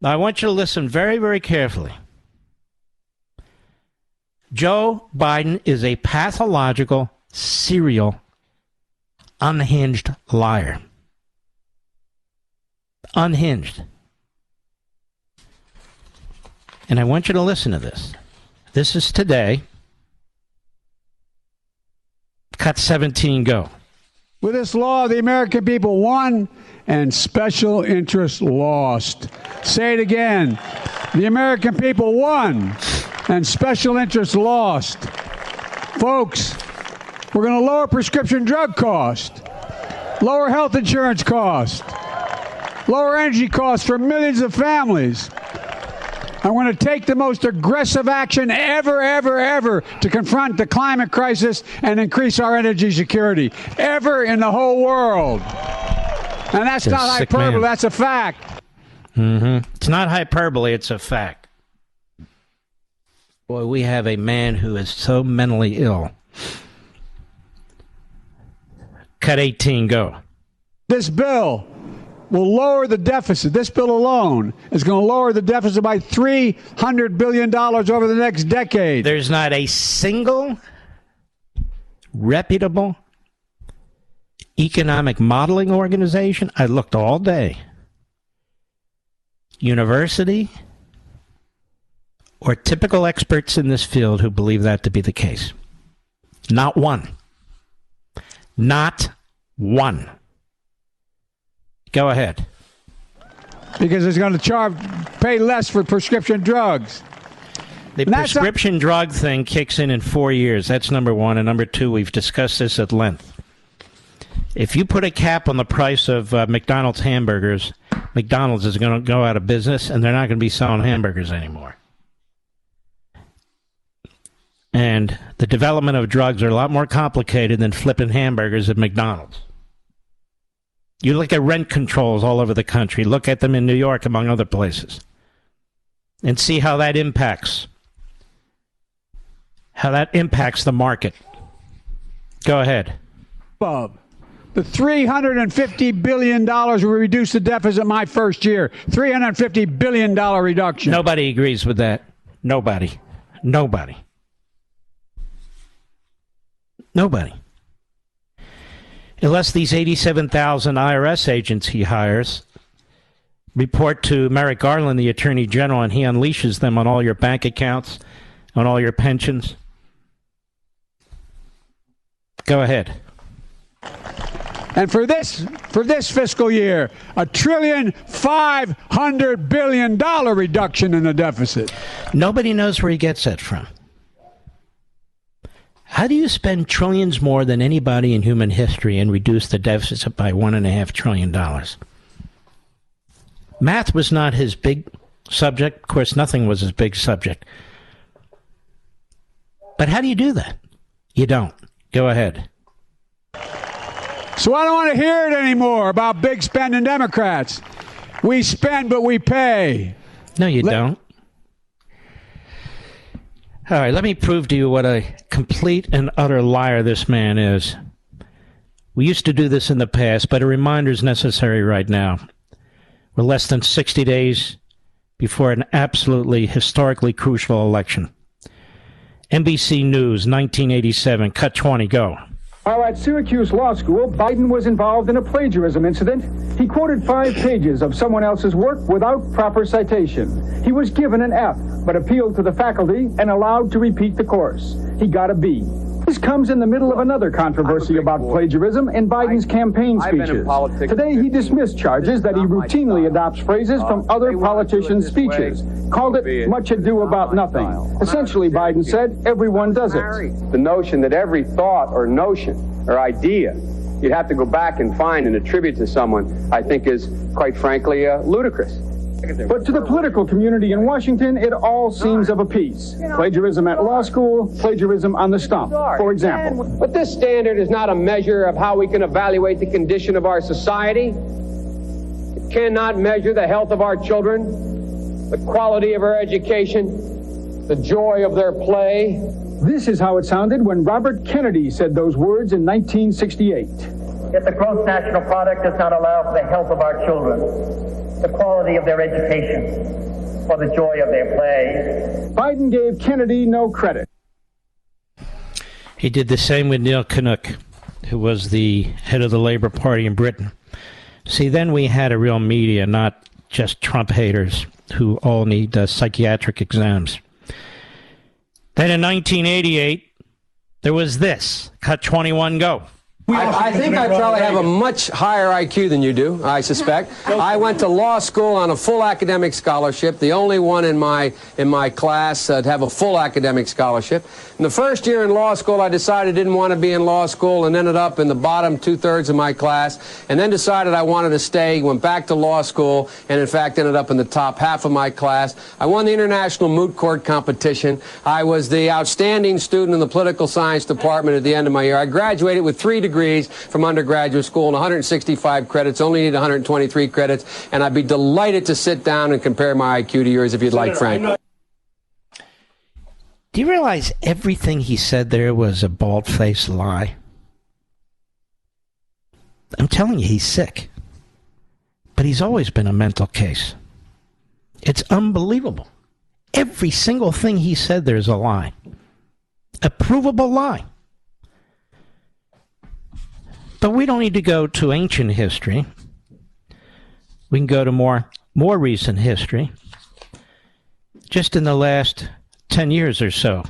Now, I want you to listen very, very carefully. Joe Biden is a pathological, serial, unhinged liar. Unhinged. And I want you to listen to this. This is today. Cut 17, go. With this law, the American people won and special interests lost. Say it again. The American people won and special interests lost. Folks, we're going to lower prescription drug cost, lower health insurance cost, lower energy costs for millions of families. I'm going to take the most aggressive action ever to confront the climate crisis and increase our energy security ever in the whole world. And that's not hyperbole, that's a fact. It's not hyperbole, it's a fact. Boy, we have a man who is so mentally ill. Cut 18, go. This bill will lower the deficit. This bill alone is going to lower the deficit by $300 billion over the next decade. There's not a single reputable economic modeling organization, I looked all day, university, or typical experts in this field who believe that to be the case. Not one. Not one. Go ahead. Because it's going to pay less for prescription drugs. The prescription drug thing kicks in 4 years. That's number one. And number two, we've discussed this at length. If you put a cap on the price of McDonald's hamburgers, McDonald's is going to go out of business, and they're not going to be selling hamburgers anymore. And the development of drugs are a lot more complicated than flipping hamburgers at McDonald's. You look at rent controls all over the country. Look at them in New York, among other places, and see how that impacts the market. Go ahead. Bob, the $350 billion will reduce the deficit my first year. $350 billion reduction. Nobody agrees with that. Nobody. Unless these 87,000 IRS agents he hires report to Merrick Garland, the Attorney General, and he unleashes them on all your bank accounts, on all your pensions. Go ahead. And for this fiscal year, $1.5 trillion reduction in the deficit. Nobody knows where he gets that from. How do you spend trillions more than anybody in human history and reduce the deficit by $1.5 trillion? Math was not his big subject. Of course, nothing was his big subject. But how do you do that? You don't. Go ahead. So I don't want to hear it anymore about big spending Democrats. We spend, but we pay. No, you don't. All right, let me prove to you what a complete and utter liar this man is. We used to do this in the past, but a reminder is necessary right now. We're less than 60 days before an absolutely historically crucial election. NBC News, 1987, cut 20, go. While at Syracuse Law School, Biden was involved in a plagiarism incident. He quoted 5 pages of someone else's work without proper citation. He was given an F, but appealed to the faculty and allowed to repeat the course. He got a B. This comes in the middle of another controversy about plagiarism in Biden's campaign speeches. Today, he dismissed charges that he routinely adopts phrases from other politicians' speeches, called it much ado about nothing. Essentially, Biden said, everyone does it. The notion that every thought or notion or idea you'd have to go back and find and attribute to someone, I think is, quite frankly, ludicrous. But to the political community in Washington, it all seems of a piece. Plagiarism at law school, plagiarism on the stump, for example. But this standard is not a measure of how we can evaluate the condition of our society. It cannot measure the health of our children, the quality of our education, the joy of their play. This is how it sounded when Robert Kennedy said those words in 1968. If the gross national product does not allow for the health of our children, the quality of their education, or the joy of their play. Biden gave Kennedy no credit. He did the same with Neil Kinnock, who was the head of the Labour Party in Britain. See, then we had a real media, not just Trump haters who all need psychiatric exams. Then in 1988, there was this. Cut 21, go. I think I probably have a much higher IQ than you do, I suspect. I went to law school on a full academic scholarship, the only one in my class to have a full academic scholarship. In the first year in law school, I decided I didn't want to be in law school and ended up in the bottom two-thirds of my class, and then decided I wanted to stay, went back to law school, and in fact ended up in the top half of my class. I won the international moot court competition. I was the outstanding student in the political science department at the end of my year. I graduated with 3 degrees from undergraduate school and 165 credits, only need 123 credits, and I'd be delighted to sit down and compare my IQ to yours if you'd like, Frank. Do you realize everything he said there was a bald-faced lie? I'm telling you, he's sick. But he's always been a mental case. It's unbelievable. Every single thing he said there is a lie. A provable lie. But we don't need to go to ancient history. We can go to more recent history. Just in the last 10 years or so.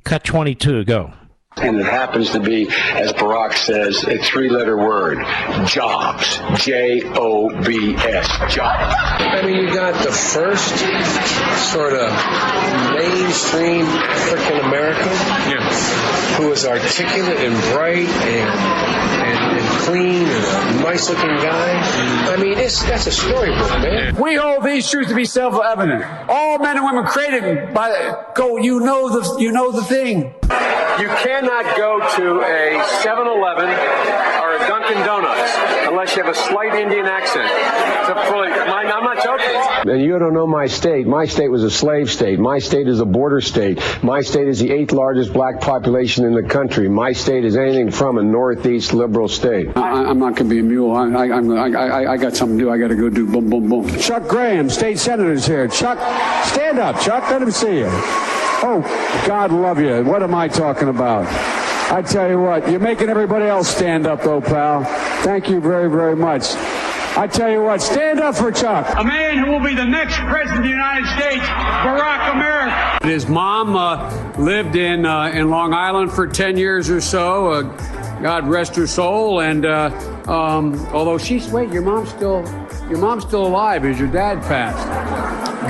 Cut 22, go. And it happens to be, as Barack says, a 3-letter word, jobs, J-O-B-S, jobs. I mean, you got the first sort of mainstream African American who is articulate and bright and clean and a nice-looking guy. I mean, that's a storybook, man. We hold these truths to be self-evident. All men and women created by you know the thing. You cannot go to a 7-Eleven or a Dunkin' Donuts unless you have a slight Indian accent. I'm not joking. And you don't know my state. My state was a slave state. My state is a border state. My state is the 8th largest black population in the country. My state is anything from a northeast liberal state. I'm not going to be a mule. I got something to do. I got to go do boom, boom, boom. Chuck Graham, state senator's here. Chuck, stand up, Chuck. Let him see you. Oh, God love you. What am I talking about? I tell you what, you're making everybody else stand up, though, pal. Thank you very, very much. I tell you what, stand up for Chuck. A man who will be the next president of the United States, Barack America. His mom lived in Long Island for 10 years or so. God rest her soul. And although your mom's still alive as your dad passed.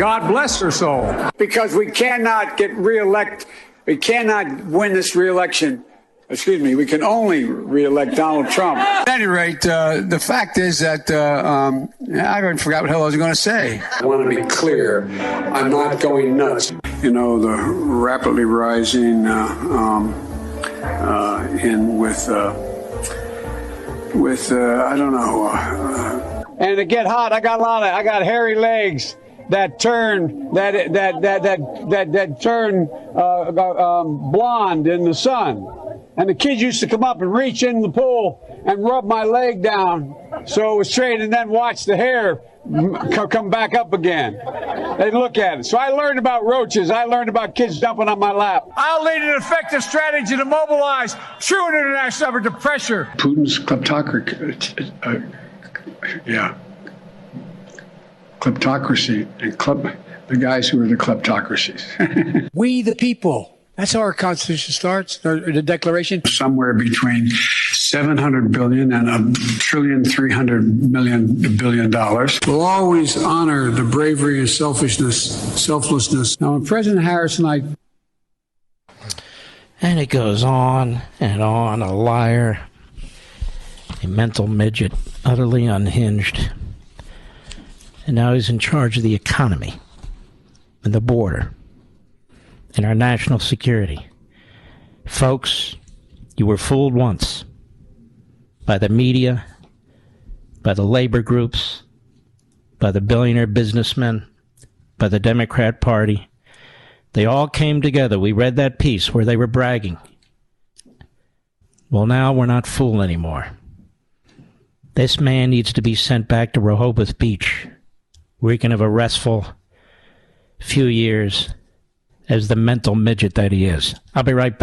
God bless her soul. Because we cannot get reelected. We cannot win this reelection. Excuse me, we can only reelect Donald Trump. At any rate, the fact is that I already forgot what the hell I was going to say. I want to be clear. I'm not going nuts. You know, the rapidly rising I don't know. And to get hot, I got hairy legs that turn blonde in the sun. And the kids used to come up and reach in the pool and rub my leg down so it was straight, and then watch the hair come back up again. They'd look at it. So I learned about roaches. I learned about kids jumping on my lap. I'll lead an effective strategy to mobilize true international effort to pressure Putin's kleptocracy. Kleptocracy and the guys who are the kleptocracies. We the people. That's how our Constitution starts, the Declaration. Somewhere between $700 billion and $1.3 trillion. We'll always honor the bravery and selflessness. Now, when President Harris and I... And it goes on and on, a liar, a mental midget, utterly unhinged. And now he's in charge of the economy and the border and our national security. Folks, you were fooled once by the media, by the labor groups, by the billionaire businessmen, by the Democrat Party. They all came together. We read that piece where they were bragging. Well, now we're not fooled anymore. This man needs to be sent back to Rehoboth Beach where he can have a restful few years as the mental midget that he is. I'll be right back.